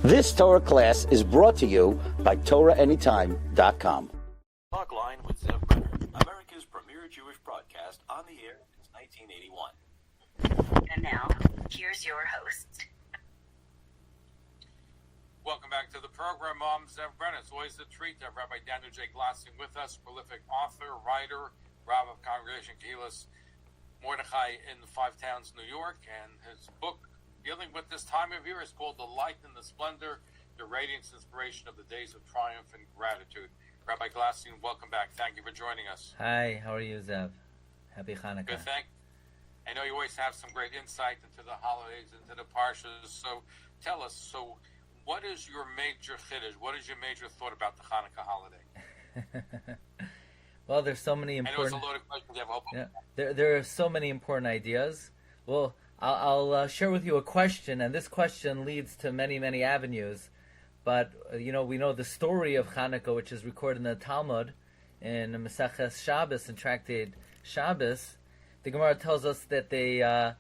This Torah class is brought to you by TorahAnytime.com. Talkline with Zev Brenner, America's premier Jewish broadcast on the air since 1981. And now, here's your host. Welcome back to the program. I'm Zev Brenner. It's always a treat to have Rabbi Daniel J. Glatstein with us, prolific author, writer, Rabbi of Congregation Kehilas Mordechai in the Five Towns, New York, and his book dealing with this time of year is called The Light and the Splendor, the Radiance Inspiration of the Days of Triumph and Gratitude. Rabbi Glatstein, welcome back. Thank you for joining us. Hi, how are you, Zev? Happy Chanukah. Good, thank you. I know you always have some great insight into the holidays, into the Parshas. So tell us, what is your major chiddush? What is your major thought about the Chanukah holiday? Well, there's so many important... I know it's a loaded question. You have a whole book. Yeah, there are so many important ideas. Well, I'll share with you a question, and this question leads to many, many avenues. But, we know the story of Chanukah, which is recorded in the Talmud, in Maseches Shabbos, in Tractate Shabbos. The Gemara tells us that the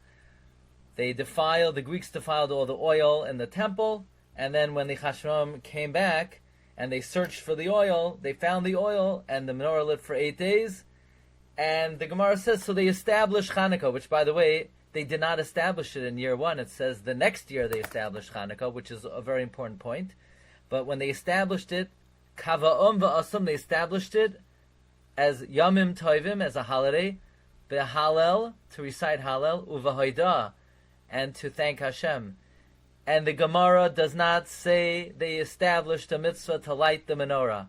Greeks defiled all the oil in the temple, and then when the Chashmonaim came back, and they searched for the oil, they found the oil, and the menorah lit for 8 days. And the Gemara says, so they established Chanukah, which, by the way, they did not establish it in year one. It says the next year they established Chanukah, which is a very important point. But when they established it, Kava'um va'asum, they established it as Yamim Tovim, as a holiday, Be'halel, to recite Halel, Uvahoida, and to thank Hashem. And the Gemara does not say they established a mitzvah to light the menorah.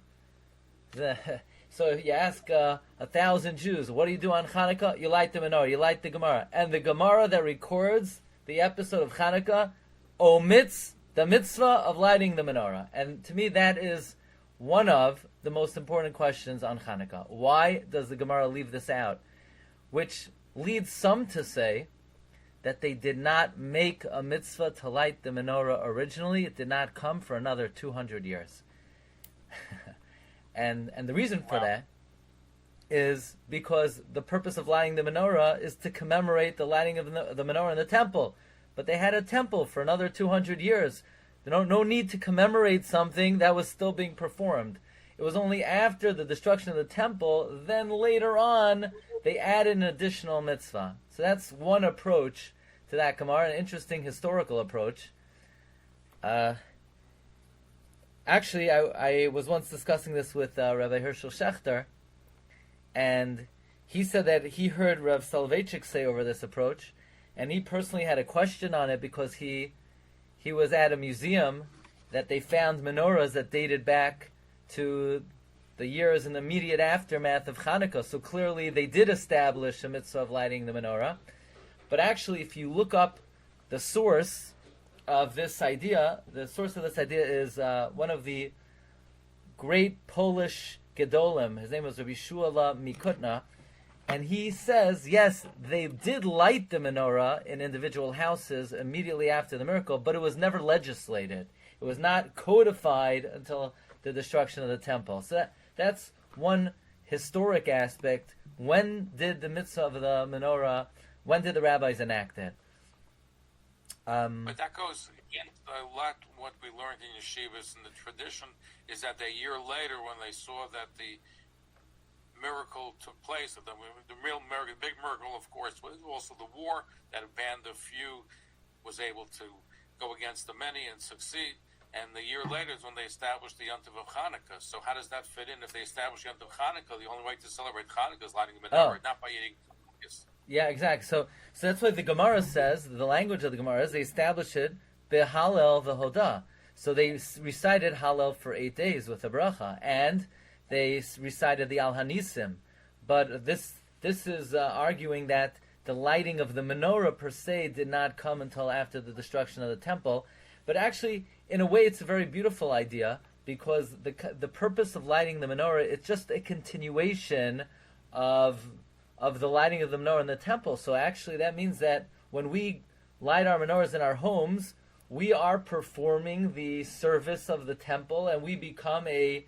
So if you ask 1,000 Jews, what do you do on Chanukah? You light the menorah, you light the Gemara. And the Gemara that records the episode of Chanukah omits the mitzvah of lighting the menorah. And to me, that is one of the most important questions on Chanukah. Why does the Gemara leave this out? Which leads some to say that they did not make a mitzvah to light the menorah originally. It did not come for another 200 years. And the reason for that is because the purpose of lighting the menorah is to commemorate the lighting of the menorah in the temple. But they had a temple for another 200 years. No need to commemorate something that was still being performed. It was only after the destruction of the temple, then later on, they added an additional mitzvah. So that's one approach to that Gemara, an interesting historical approach. Actually, I was once discussing this with Rabbi Herschel Schechter, and he said that he heard Rav Soloveitchik say over this approach, and he personally had a question on it because he was at a museum that they found menorahs that dated back to the years in the immediate aftermath of Chanukah. So clearly they did establish a mitzvah of lighting the menorah. But actually, if you look up the source of this idea, the source of this idea is one of the great Polish Gedolim. His name was Rabbi Shuala Mikutna. And he says, yes, they did light the menorah in individual houses immediately after the miracle, but it was never legislated. It was not codified until the destruction of the temple. So that's one historic aspect. When did the mitzvah of the menorah, when did the rabbis enact it? But that goes against a lot what we learned in yeshivas, and the tradition is that a year later, when they saw that the miracle took place, the real miracle, big miracle, of course, was also the war, that a band of few was able to go against the many and succeed. And the year later is when they established the Yontiv of Chanukah. So how does that fit in? If they establish Yontiv of Chanukah, the only way to celebrate Chanukah is lighting the menorah, not by eating cookies. Yeah, exactly. So that's what the Gemara says. The language of the Gemara is they established it behalel v'hoda. So they recited Hallel for 8 days with a bracha, and they recited the Al Hanisim. But this is arguing that the lighting of the menorah per se did not come until after the destruction of the temple. But actually, in a way, it's a very beautiful idea, because the purpose of lighting the menorah, it's just a continuation of the lighting of the menorah in the temple. So actually, that means that when we light our menorahs in our homes, we are performing the service of the temple, and we become a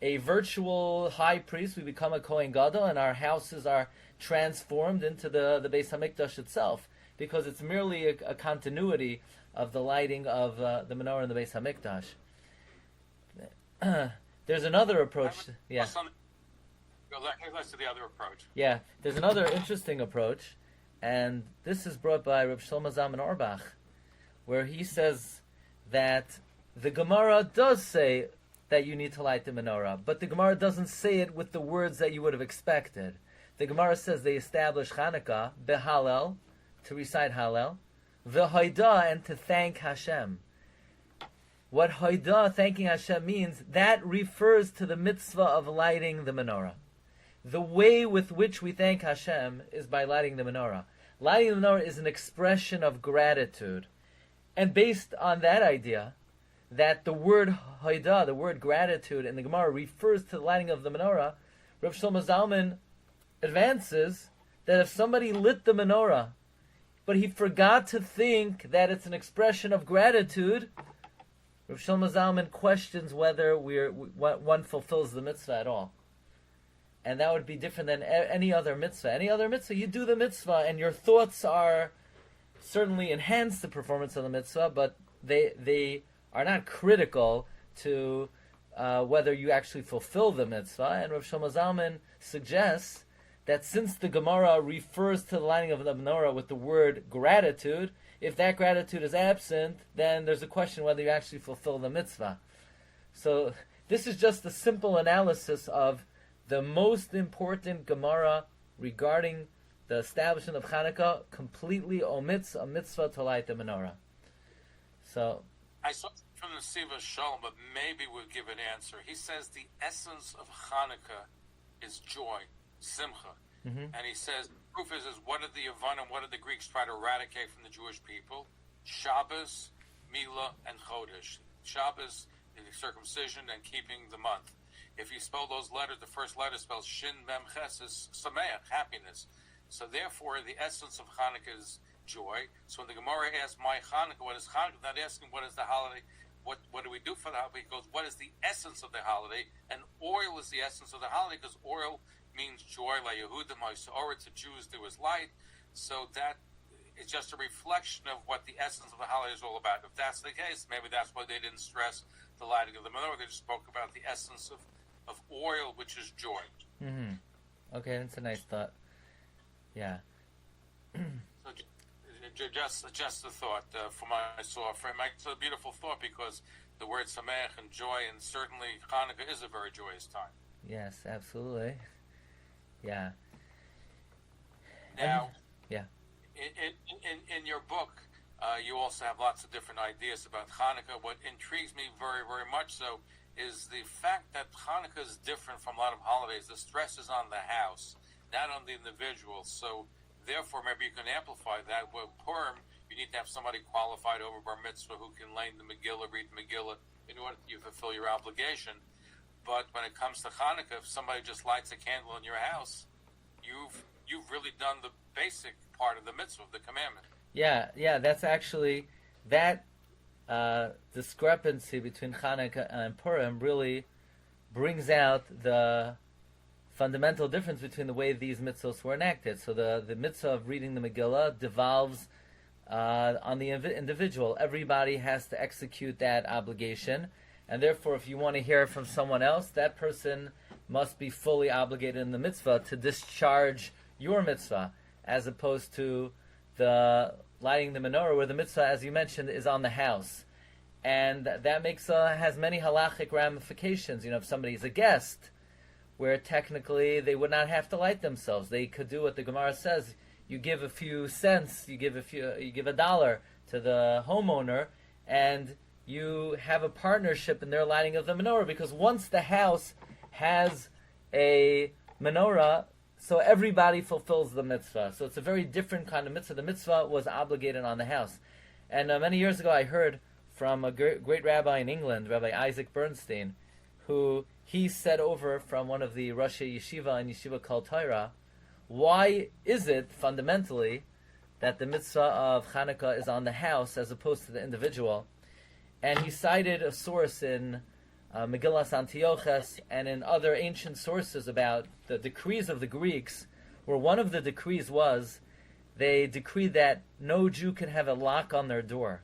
virtual high priest. We become a Kohen Gadol, and our houses are transformed into the Beis Hamikdash itself, because it's merely a continuity of the lighting of the menorah in the Beis Hamikdash. There's another approach. Yeah. Let's do the other approach. Yeah, there's another interesting approach, and this is brought by Reb Shlomo Zalman Auerbach, where he says that the Gemara does say that you need to light the menorah, but the Gemara doesn't say it with the words that you would have expected. The Gemara says they establish Chanukah, behalel, to recite Hallel, v'hoida, and to thank Hashem. What hoida, thanking Hashem, means, that refers to the mitzvah of lighting the menorah. The way with which we thank Hashem is by lighting the menorah. Lighting the menorah is an expression of gratitude. And based on that idea, that the word hoida, the word gratitude in the Gemara, refers to the lighting of the menorah, Rav Shlomo Zalman advances that if somebody lit the menorah, but he forgot to think that it's an expression of gratitude, Rav Shlomo Zalman questions whether one fulfills the mitzvah at all. And that would be different than any other mitzvah. Any other mitzvah, you do the mitzvah, and your thoughts are certainly enhance the performance of the mitzvah, but they are not critical to whether you actually fulfill the mitzvah. And Rav Shlomo Zalman suggests that since the Gemara refers to the lighting of the menorah with the word gratitude, if that gratitude is absent, then there's a question whether you actually fulfill the mitzvah. So this is just a simple analysis of the most important Gemara regarding the establishment of Chanukah completely omits a mitzvah to light the menorah. So I saw from the Siva Shalom, but maybe we'll give an answer. He says the essence of Chanukah is joy, simcha. Mm-hmm. And he says, proof is what did the Yavanim, what did the Greeks try to eradicate from the Jewish people? Shabbos, Milah, and Chodesh. Shabbos, the circumcision, and keeping the month. If you spell those letters, the first letter spells Shin Mem Ches is Sameach, happiness. So therefore, the essence of Chanukah is joy. So when the Gemara asks, my Chanukah, what is Chanukah? Not asking what is the holiday, what do we do for the holiday? He goes, what is the essence of the holiday? And oil is the essence of the holiday, because oil means joy. La Yehudim HaYisrael, to Jews there was light. So that is just a reflection of what the essence of the holiday is all about. If that's the case, maybe that's why they didn't stress the lighting of the menorah. They just spoke about the essence of oil, which is joy. Mm-hmm. Okay, that's a nice thought. Yeah. So just a thought for myself. It's a beautiful thought because the word sameach and joy, and certainly Hanukkah is a very joyous time. Yes, absolutely. Yeah. Now, yeah. In your book, you also have lots of different ideas about Hanukkah. What intrigues me very, very much so is the fact that Hanukkah is different from a lot of holidays. The stress is on the house, not on the individual. So, therefore, maybe you can amplify that. With Purim, you need to have somebody qualified over Bar Mitzvah who can learn the Megillah, read the Megillah, in order to fulfill your obligation. But when it comes to Hanukkah, if somebody just lights a candle in your house, you've really done the basic part of the mitzvah, the commandment. Yeah, that's actually that discrepancy between Chanukah and Purim really brings out the fundamental difference between the way these mitzvahs were enacted. So the mitzvah of reading the Megillah devolves on the individual. Everybody has to execute that obligation, and therefore if you want to hear from someone else, that person must be fully obligated in the mitzvah to discharge your mitzvah, as opposed to the lighting the menorah, where the mitzvah, as you mentioned, is on the house. And that makes has many halachic ramifications. If somebody's a guest, where technically they would not have to light themselves, they could do what the Gemara says: you give a few cents, you give $1 to the homeowner, and you have a partnership in their lighting of the menorah. Because once the house has a menorah, so everybody fulfills the mitzvah. So it's a very different kind of mitzvah. The mitzvah was obligated on the house. And many years ago I heard from a great rabbi in England, Rabbi Isaac Bernstein, who he said over from one of the Roshei Yeshiva and Yeshiva Kol Torah, why is it fundamentally that the mitzvah of Chanukah is on the house as opposed to the individual? And he cited a source in Megillas Antiochus and in other ancient sources about the decrees of the Greeks, where one of the decrees was they decreed that no Jew can have a lock on their door.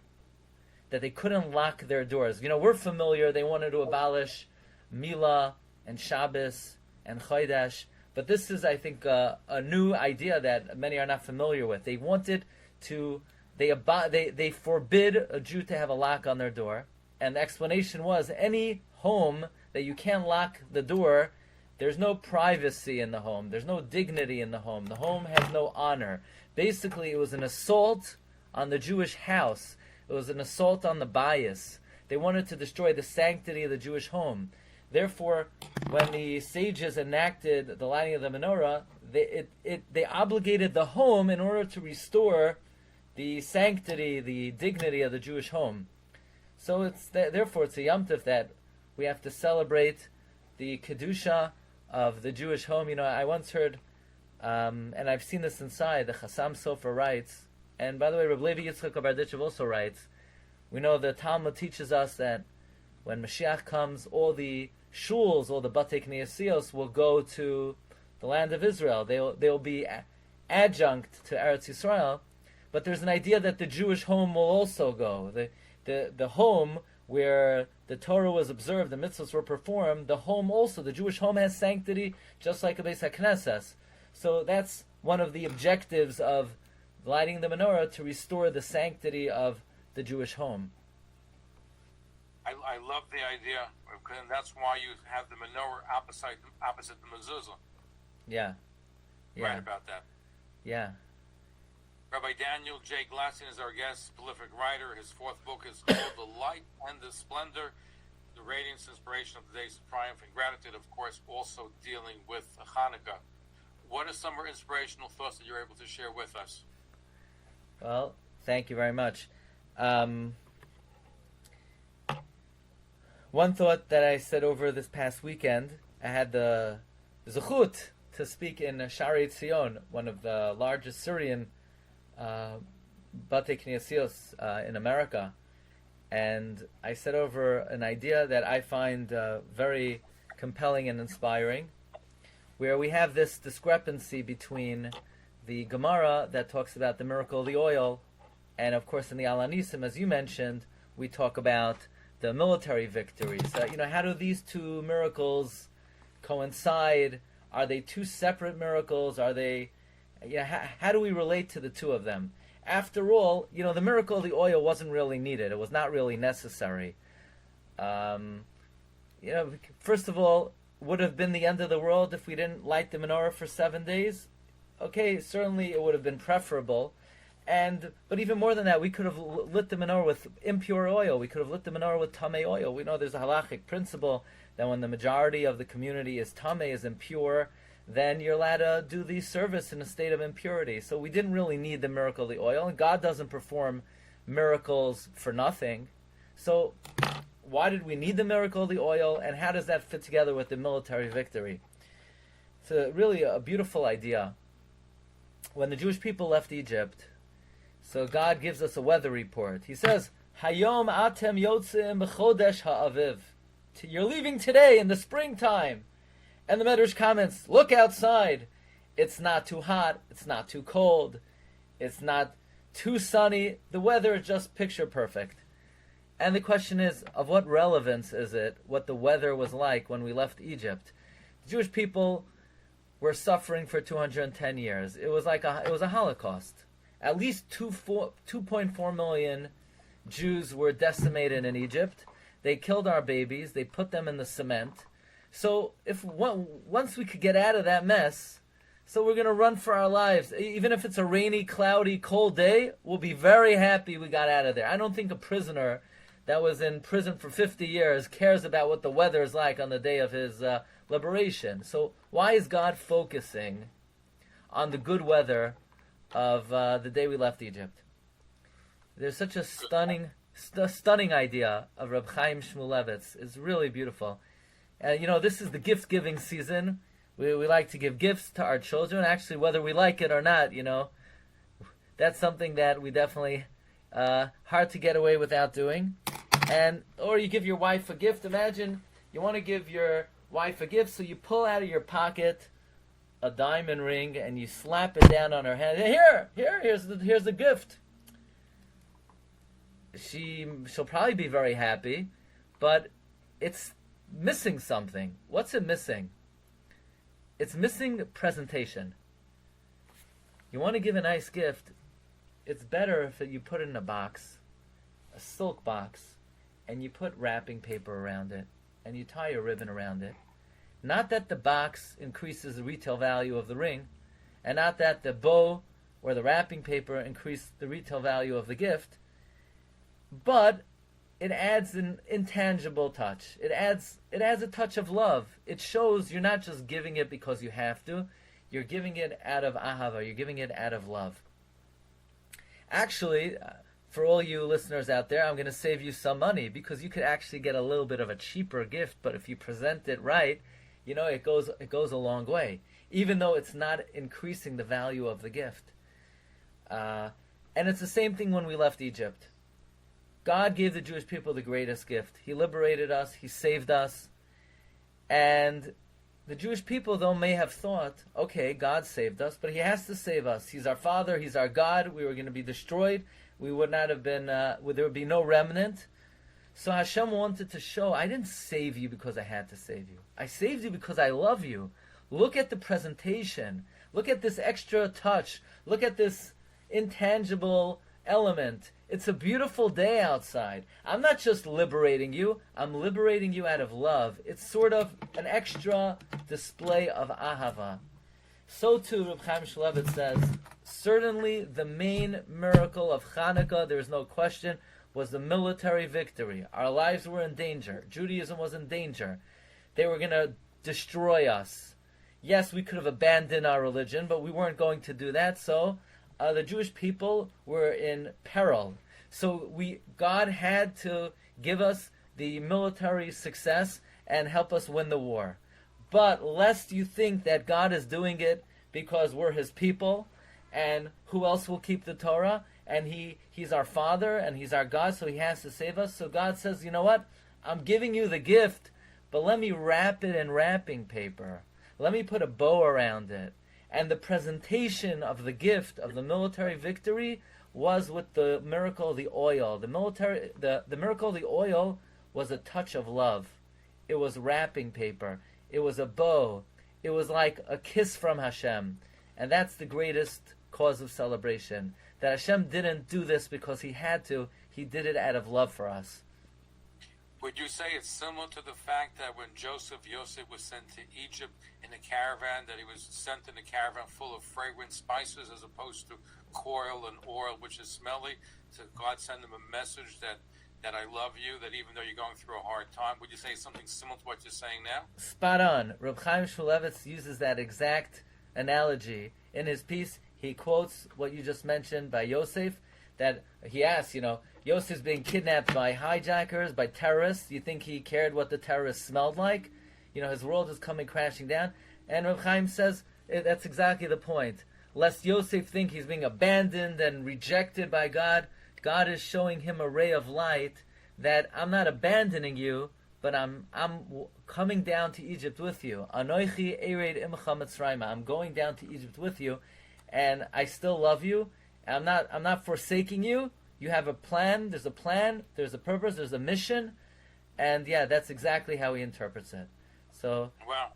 that they couldn't lock their doors. We're familiar. They wanted to abolish Milah and Shabbos and Chodesh, but this is, I think, a new idea that many are not familiar with. They wanted to, they forbid a Jew to have a lock on their door, and the explanation was any home that you can't lock the door, there's no privacy in the home. There's no dignity in the home. The home has no honor. Basically, it was an assault on the Jewish house. It was an assault on the bias. They wanted to destroy the sanctity of the Jewish home. Therefore, when the sages enacted the lighting of the menorah, they obligated the home in order to restore the sanctity, the dignity of the Jewish home. So therefore it's a Yom Tov that we have to celebrate the Kedusha of the Jewish home. I once heard, and I've seen this inside, the Chassam Sofer writes, and by the way, Rabbi Levi Yitzchak Barditchev also writes, we know the Talmud teaches us that when Mashiach comes, all the shuls, all the Batei Knesiyos will go to the land of Israel. They'll be adjunct to Eretz Yisrael, but there's an idea that the Jewish home will also go. The home where the Torah was observed, the mitzvahs were performed, the home also, the Jewish home has sanctity, just like a Beis HaKnesses. So that's one of the objectives of lighting the menorah, to restore the sanctity of the Jewish home. I love the idea, and that's why you have the menorah opposite the mezuzah. Yeah. Right about that. Yeah. Rabbi Daniel J. Glatstein is our guest, prolific writer. His fourth book is called The Light and the Splendor, the radiance, inspiration of the days of triumph and gratitude, of course, also dealing with Chanukah. What are some more inspirational thoughts that you're able to share with us? Well, thank you very much. One thought that I said over this past weekend, I had the zechut to speak in Shaarei Tzion, one of the largest Syrian Batei Knesiyos in America, and I said over an idea that I find very compelling and inspiring, where we have this discrepancy between the Gemara that talks about the miracle of the oil, and of course in the Al Hanisim, as you mentioned, we talk about the military victories. How do these two miracles coincide? Are they two separate miracles? Are they? How do we relate to the two of them? After all, the miracle of the oil wasn't really needed. It was not really necessary. First of all, would have been the end of the world if we didn't light the menorah for 7 days? Okay, certainly it would have been preferable. But even more than that, we could have lit the menorah with impure oil. We could have lit the menorah with tamei oil. We know there's a halachic principle that when the majority of the community is tamei, is impure, then you're allowed to do the service in a state of impurity. So we didn't really need the miracle of the oil, and God doesn't perform miracles for nothing. So why did we need the miracle of the oil, and how does that fit together with the military victory? It's really a beautiful idea. When the Jewish people left Egypt, so God gives us a weather report. He says, Hayom atem yotzim b'chodesh ha'aviv. You're leaving today in the springtime. And the Medrash comments, look outside. It's not too hot. It's not too cold. It's not too sunny. The weather is just picture perfect. And the question is, of what relevance is it what the weather was like when we left Egypt? The Jewish people were suffering for 210 years. It was a Holocaust. At least 2.4 million Jews were decimated in Egypt. They killed our babies. They put them in the cement. So once we could get out of that mess, so we're going to run for our lives. Even if it's a rainy, cloudy, cold day, we'll be very happy we got out of there. I don't think a prisoner that was in prison for 50 years cares about what the weather is like on the day of his liberation. So why is God focusing on the good weather of the day we left Egypt? There's such a stunning idea of Reb Chaim Shmulevitz. It's really beautiful. This is the gift-giving season. We like to give gifts to our children. Actually, whether we like it or not, that's something that we definitely hard to get away without doing. Or you give your wife a gift. Imagine you want to give your wife a gift, so you pull out of your pocket a diamond ring and you slap it down on her hand. Here's the gift. she'll probably be very happy, but it's missing something. What's it missing? It's missing presentation. You want to give a nice gift, it's better if you put it in a box, a silk box, and you put wrapping paper around it, and you tie a ribbon around it. Not that the box increases the retail value of the ring, and not that the bow or the wrapping paper increase the retail value of the gift, but it adds an intangible touch. It adds a touch of love. It shows you're not just giving it because you have to. You're giving it out of ahava. You're giving it out of love. Actually, for all you listeners out there, I'm going to save you some money because you could actually get a little bit of a cheaper gift, but if you present it right, it goes a long way, even though it's not increasing the value of the gift. And it's the same thing when we left Egypt. God gave the Jewish people the greatest gift. He liberated us. He saved us. And the Jewish people, though, may have thought, okay, God saved us, but He has to save us. He's our Father. He's our God. We were going to be destroyed. We would not have been, there would be no remnant. So Hashem wanted to show, I didn't save you because I had to save you. I saved you because I love you. Look at the presentation. Look at this extra touch. Look at this intangible element. It's a beautiful day outside. I'm not just liberating you. I'm liberating you out of love. It's sort of an extra display of ahava. So too, Reb Chaim Shmulevitz says, certainly the main miracle of Chanukah, there is no question, was the military victory. Our lives were in danger. Judaism was in danger. They were going to destroy us. Yes, we could have abandoned our religion, but we weren't going to do that, so the Jewish people were in peril. So God had to give us the military success and help us win the war. But lest you think that God is doing it because we're His people, and who else will keep the Torah? And He's our Father, and He's our God, so He has to save us. So God says, you know what? I'm giving you the gift, but let me wrap it in wrapping paper. Let me put a bow around it. And the presentation of the gift of the military victory was with the miracle of the oil. The miracle of the oil was a touch of love. It was wrapping paper. It was a bow. It was like a kiss from Hashem. And that's the greatest cause of celebration. That Hashem didn't do this because He had to. He did it out of love for us. Would you say it's similar to the fact that when Yosef was sent to Egypt in a caravan, that he was sent in a caravan full of fragrant spices as opposed to coil and oil, which is smelly? So God sent him a message that I love you, that even though you're going through a hard time. Would you say something similar to what you're saying now? Spot on. Reb Chaim Shmulevitz uses that exact analogy. In his piece, he quotes what you just mentioned by Yosef, that he asks, Yosef's being kidnapped by hijackers, by terrorists. You think he cared what the terrorists smelled like? His world is coming crashing down. And Reb Chaim says, that's exactly the point. Lest Yosef think he's being abandoned and rejected by God, God is showing him a ray of light that I'm not abandoning you, but I'm coming down to Egypt with you. Anoichi ered imcha Mitzrayim. I'm going down to Egypt with you, and I still love you. I'm not forsaking you. You have a plan. There's a purpose, there's a mission, and that's exactly how he interprets it. So wow.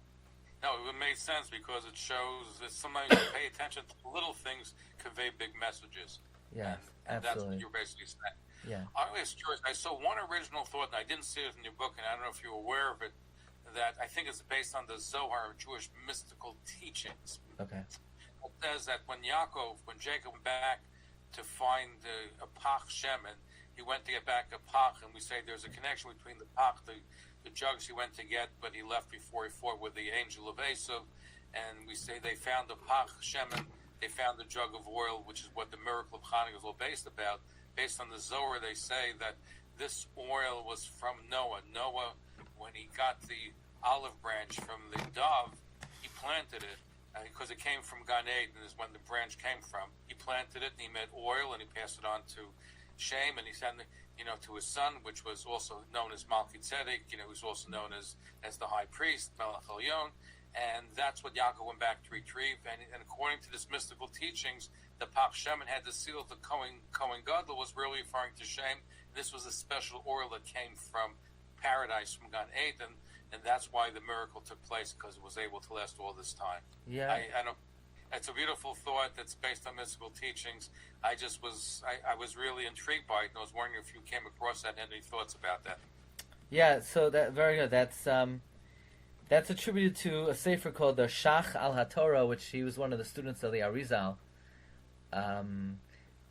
No, it makes sense because it shows that sometimes you pay attention to little things convey big messages. Yeah, and absolutely. That's what you're basically saying. Yeah. I was curious. I saw one original thought, and I didn't see it in your book, and I don't know if you're aware of it, that I think is based on the Zohar, Jewish mystical teachings. Okay. It says that when Jacob went back to find a Pach Shemen, he went to get back a Pach, and we say there's a connection between the Pach, the jugs he went to get, but he left before he fought with the angel of Esav, and we say they found the Pach Shemen, they found the jug of oil, which is what the miracle of Chanukah is all based about. Based on the Zohar, they say that this oil was from Noah. Noah, when he got the olive branch from the dove, he planted it, because it came from Gan Eden, is when the branch came from. He planted it, and he made oil, and he passed it on to Shem, and he sent it, to his son, which was also known as Malki Tzedek, who's also known as the high priest, Melech Elyon. And that's what Yaakov went back to retrieve. And according to this mystical teachings, the Pach Shemen had the seal of the Kohen Gadol was really referring to Shem, This was a special oil that came from paradise, from Gan Eden, and that's why the miracle took place, because it was able to last all this time. Yeah. I don't. It's a beautiful thought that's based on mystical teachings. I was really intrigued by it, and I was wondering if you came across that and had any thoughts about that. Yeah, so that very good. That's attributed to a sefer called the Shach al HaTorah, which he was one of the students of the Arizal.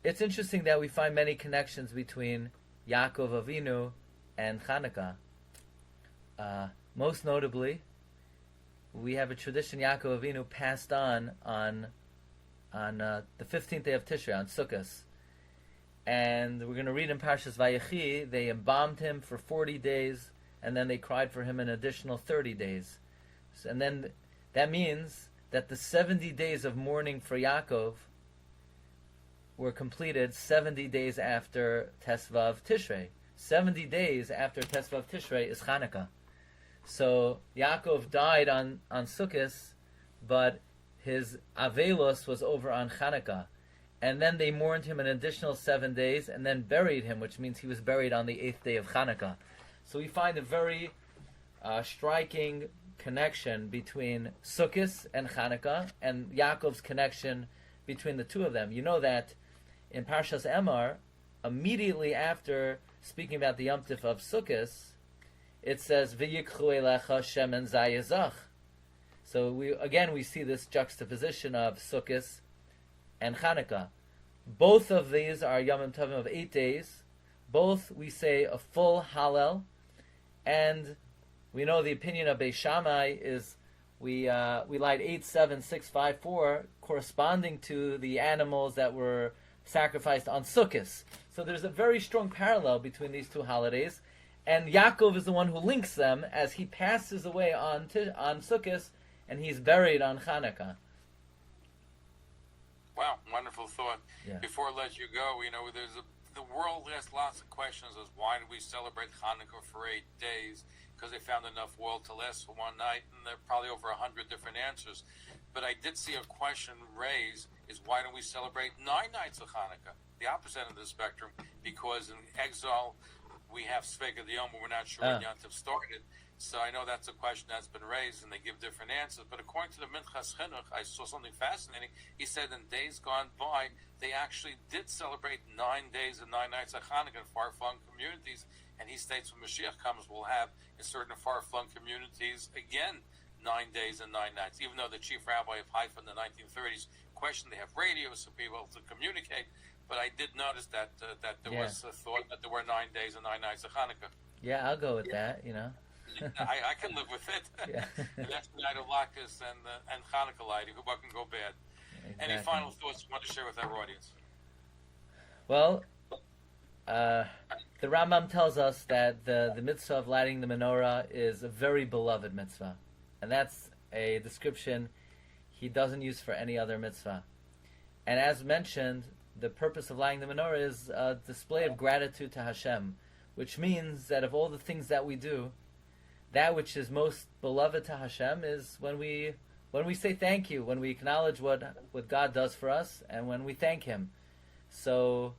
It's interesting that we find many connections between Yaakov Avinu and Chanukah. Most notably, we have a tradition Yaakov Avinu passed on the 15th day of Tishrei, on Sukkot. And we're going to read in Parshas Vayechi, they embalmed him for 40 days, and then they cried for him an additional 30 days. And then that means that the 70 days of mourning for Yaakov were completed 70 days after Tesvav Tishrei. 70 days after Tesvav Tishrei is Chanukah. So Yaakov died on Sukkot, but his Avelos was over on Chanukah. And then they mourned him an additional 7 days, and then buried him, which means he was buried on the 8th day of Chanukah. So we find a very striking connection between Sukkot and Chanukah, and Yaakov's connection between the two of them. You know that in Parshas Emor, immediately after speaking about the Yom Tif of Sukkot, it says, V'yikchu elecha shemen zayezach. So we see this juxtaposition of Sukkot and Chanukah. Both of these are Yom Tovim of 8 days. Both we say a full Hallel, and we know the opinion of Beis Shammai is we light 8, 7, 6, 5, 4, corresponding to the animals that were sacrificed on Sukkot. So there's a very strong parallel between these two holidays, and Yaakov is the one who links them as he passes away on Sukkot, and he's buried on Chanukah. Wow, wonderful thought. Yeah. Before I let you go, the world asks lots of questions as why do we celebrate Hanukkah for 8 days? Because they found enough oil to last for one night, and there are probably over 100 different answers. But I did see a question raised, is why don't we celebrate 9 nights of Hanukkah? The opposite end of the spectrum, because in exile we have Svega Diyom, we're not sure when Yom Tov started. So I know that's a question that's been raised, and they give different answers. But according to the Minchas Chinuch, I saw something fascinating. He said in days gone by, they actually did celebrate 9 days and 9 nights of Hanukkah in far-flung communities. And he states when Mashiach comes, we'll have in certain far-flung communities, again, 9 days and 9 nights. Even though the chief rabbi of Haifa in the 1930s questioned they have radios for people to communicate. But I did notice that there was a thought that there were 9 days and 9 nights of Hanukkah. Yeah, I'll go with that, I can live with it. Yeah. That's the night of Latkes and Chanukah lighting. What can go bad? Exactly. Any final thoughts you want to share with our audience? Well, the Rambam tells us that the mitzvah of lighting the menorah is a very beloved mitzvah. And that's a description he doesn't use for any other mitzvah. And as mentioned, the purpose of lighting the menorah is a display of gratitude to Hashem, which means that of all the things that we do, that which is most beloved to Hashem is when we say thank you, when we acknowledge what God does for us, and when we thank Him. So,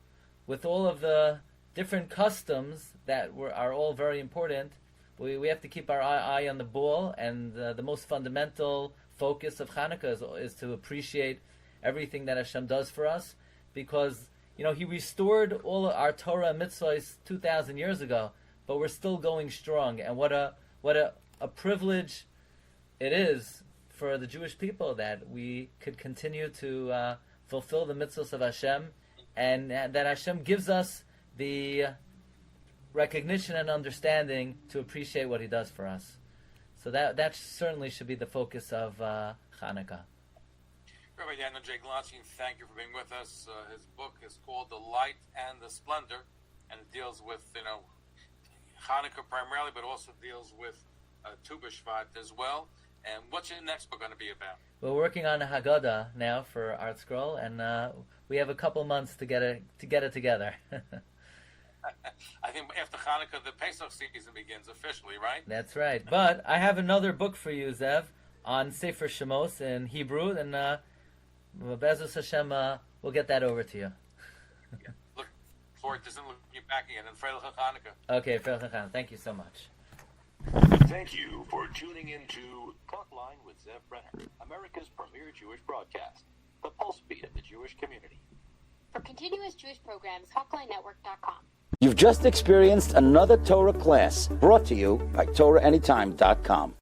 with all of the different customs that are all very important, we have to keep our eye on the ball, and the most fundamental focus of Chanukah is to appreciate everything that Hashem does for us, because He restored all of our Torah and mitzvahs 2,000 years ago, but we're still going strong, and what a privilege it is for the Jewish people that we could continue to fulfill the mitzvahs of Hashem, and that Hashem gives us the recognition and understanding to appreciate what He does for us. So that certainly should be the focus of Chanukah. Rabbi Daniel J. Glatstein, thank you for being with us. His book is called The Light and the Splendor, and it deals with Chanukah primarily, but also deals with Tu B'Shvat as well. And what's your next book going to be about? We're working on a Haggadah now for Art Scroll, and we have a couple months to get it together. I think after Hanukkah, the Pesach season begins officially, right? That's right. But I have another book for you, Zev, on Sefer Shemos in Hebrew, and Be'ezus Hashem, we'll get that over to you. Look forward to looking back again. And Freilich Chanukah. Okay, Freilich Chanukah. Thank you so much. Thank you for tuning in to Talkline with Zev Brenner, America's premier Jewish broadcast, the pulse beat of the Jewish community. For continuous Jewish programs, TalklineNetwork.com. You've just experienced another Torah class brought to you by TorahAnytime.com.